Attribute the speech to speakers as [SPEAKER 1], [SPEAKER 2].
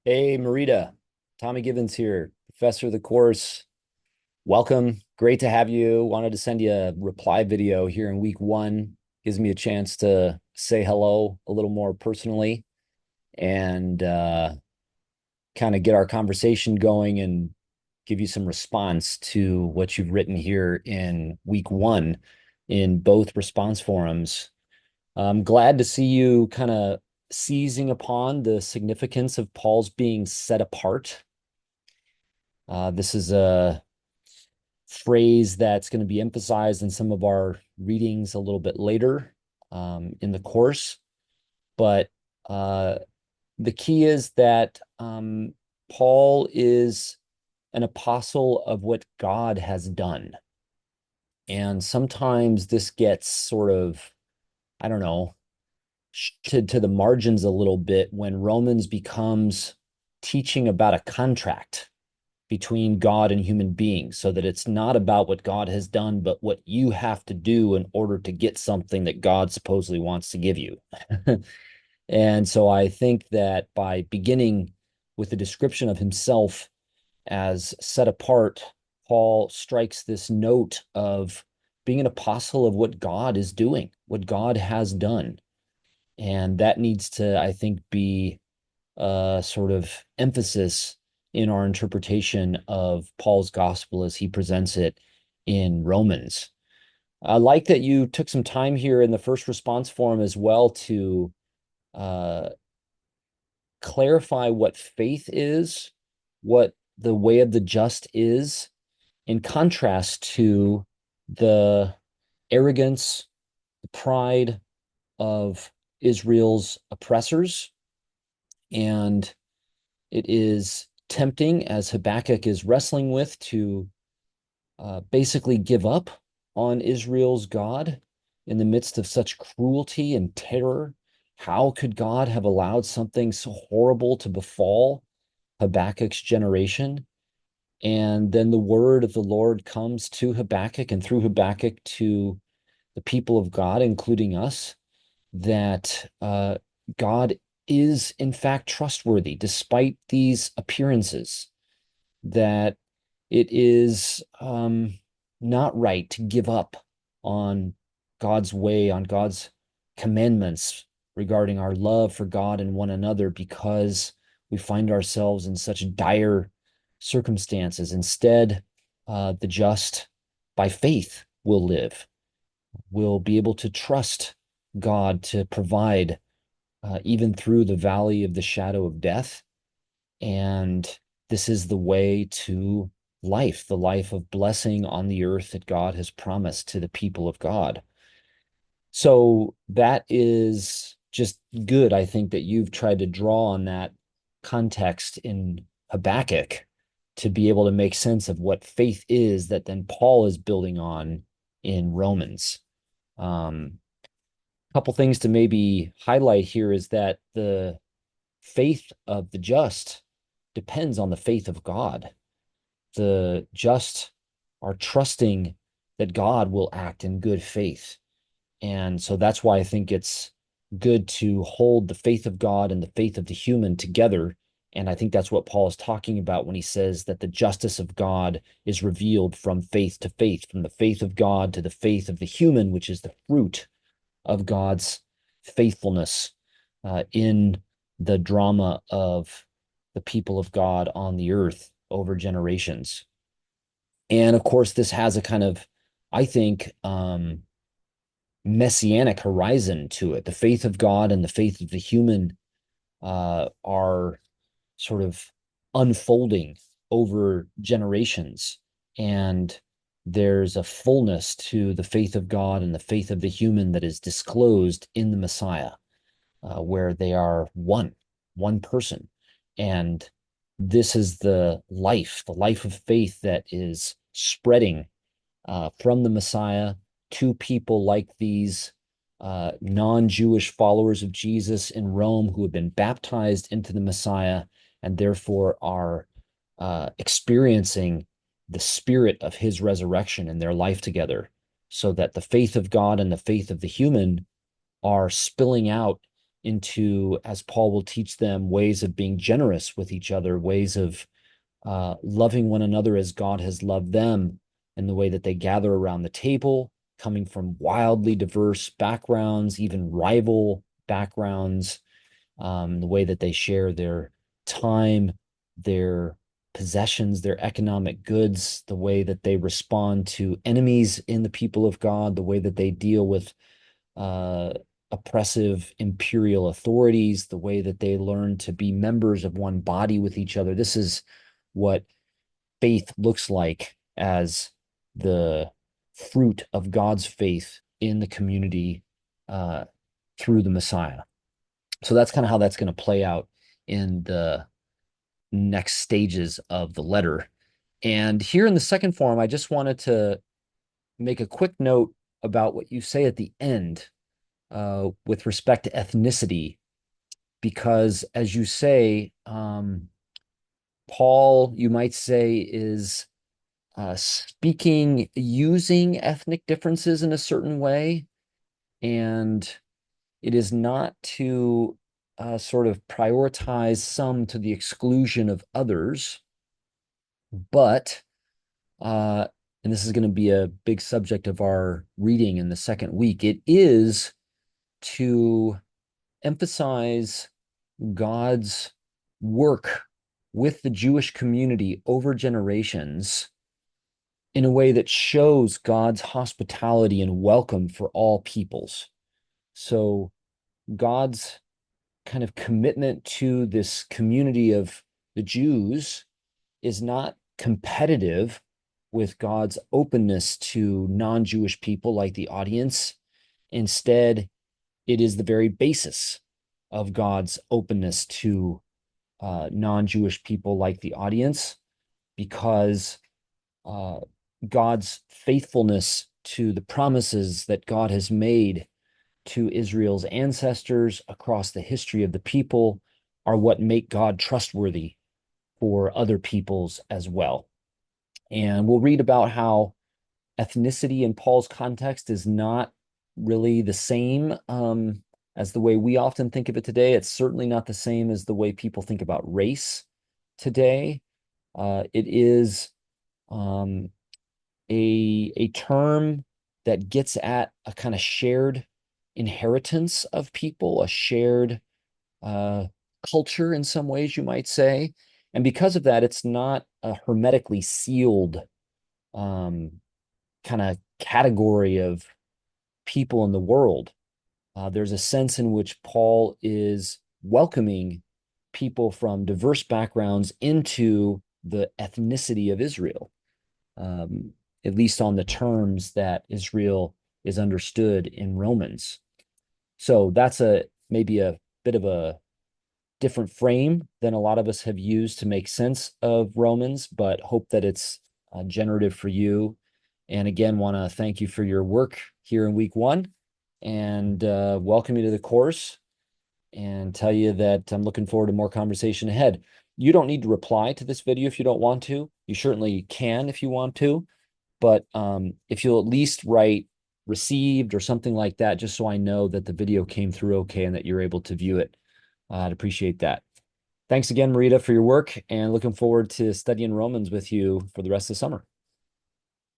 [SPEAKER 1] Hey, Marrita. Tommy Givens here, professor of the course. Welcome. Great to have you. Wanted to send you a reply video here in week one. Gives me a chance to say hello a little more personally and kind of get our conversation going and give you some response to what you've written here in week one in both response forums. I'm glad to see you kind of seizing upon the significance of Paul's being set apart. This is a phrase that's going to be emphasized in some of our readings a little bit later in the course. But uh, the key is that Paul is an apostle of what God has done. And sometimes this gets sort of, I don't know, to the margins a little bit when Romans becomes teaching about a contract between God and human beings, so that it's not about what God has done, but what you have to do in order to get something that God supposedly wants to give you. And so I think that by beginning with the description of himself as set apart, Paul strikes this note of being an apostle of what God is doing, what God has done. And that needs to, I think, be sort of emphasis in our interpretation of Paul's gospel as he presents it in Romans. I like that you took some time here in the first response forum as well to uh, clarify what faith is, what the way of the just is, in contrast to the arrogance, the pride of Israel's oppressors. And it is tempting, as Habakkuk is wrestling with, to basically give up on Israel's God in the midst of such cruelty and terror. How could God have allowed something so horrible to befall Habakkuk's generation? And then the word of the Lord comes to Habakkuk and through Habakkuk to the people of God, including us, that God is in fact trustworthy despite these appearances, that it is not right to give up on God's way, on God's commandments regarding our love for God and one another because we find ourselves in such dire circumstances. Instead, the just by faith will live, will be able to trust God to provide even through the valley of the shadow of death. And this is the way to life, the life of blessing on the earth that God has promised to the people of God. So that is just good. I think that you've tried to draw on that context in Habakkuk to be able to make sense of what faith is that then Paul is building on in Romans. Couple things to maybe highlight here is that the faith of the just depends on the faith of God. The just are trusting that God will act in good faith. And so that's why I think it's good to hold the faith of God and the faith of the human together. And I think that's what Paul is talking about when he says that the justice of God is revealed from faith to faith, from the faith of God to the faith of the human, which is the fruit of God's faithfulness in the drama of the people of God on the earth over generations. And of course, this has a kind of, I think, messianic horizon to it. The faith of God and the faith of the human are sort of unfolding over generations. And there's a fullness to the faith of God and the faith of the human that is disclosed in the Messiah, where they are one person. And this is the life of faith that is spreading from the Messiah to people like these non-Jewish followers of Jesus in Rome who have been baptized into the Messiah and therefore are experiencing the spirit of his resurrection in their life together, so that the faith of God and the faith of the human are spilling out into, as Paul will teach them, ways of being generous with each other, ways of loving one another as God has loved them, and the way that they gather around the table, coming from wildly diverse backgrounds, even rival backgrounds, the way that they share their time, their possessions, their economic goods, the way that they respond to enemies in the people of God, the way that they deal with uh, oppressive imperial authorities, the way that they learn to be members of one body with each other. This is what faith looks like as the fruit of God's faith in the community through the Messiah. So that's kind of how that's going to play out in the next stages of the letter. And here in the second form, I just wanted to make a quick note about what you say at the end with respect to ethnicity, because as you say, Paul, you might say, is speaking using ethnic differences in a certain way, and it is not to sort of prioritize some to the exclusion of others, but and this is going to be a big subject of our reading in the second week, it is to emphasize God's work with the Jewish community over generations in a way that shows God's hospitality and welcome for all peoples. So God's kind of commitment to this community of the Jews is not competitive with God's openness to non-Jewish people like the audience. Instead, it is the very basis of God's openness to non-Jewish people like the audience, because God's faithfulness to the promises that God has made to Israel's ancestors across the history of the people are what make God trustworthy for other peoples as well. And we'll read about how ethnicity in Paul's context is not really the same as the way we often think of it today. It's certainly not the same as the way people think about race today. It is a term that gets at a kind of shared inheritance of people, a shared culture in some ways, you might say. And because of that, it's not a hermetically sealed kind of category of people in the world. There's a sense in which Paul is welcoming people from diverse backgrounds into the ethnicity of Israel, at least on the terms that Israel is understood in Romans. So that's maybe a bit of a different frame than a lot of us have used to make sense of Romans, but hope that it's generative for you. And again, want to thank you for your work here in week one, and welcome you to the course, and tell you that I'm looking forward to more conversation ahead. You don't need to reply to this video if you don't want to. You certainly can if you want to, but if you'll at least write received or something like that, just so I know that the video came through okay and that you're able to view it. I'd appreciate that. Thanks again, Marrita, for your work, and looking forward to studying Romans with you for the rest of the summer.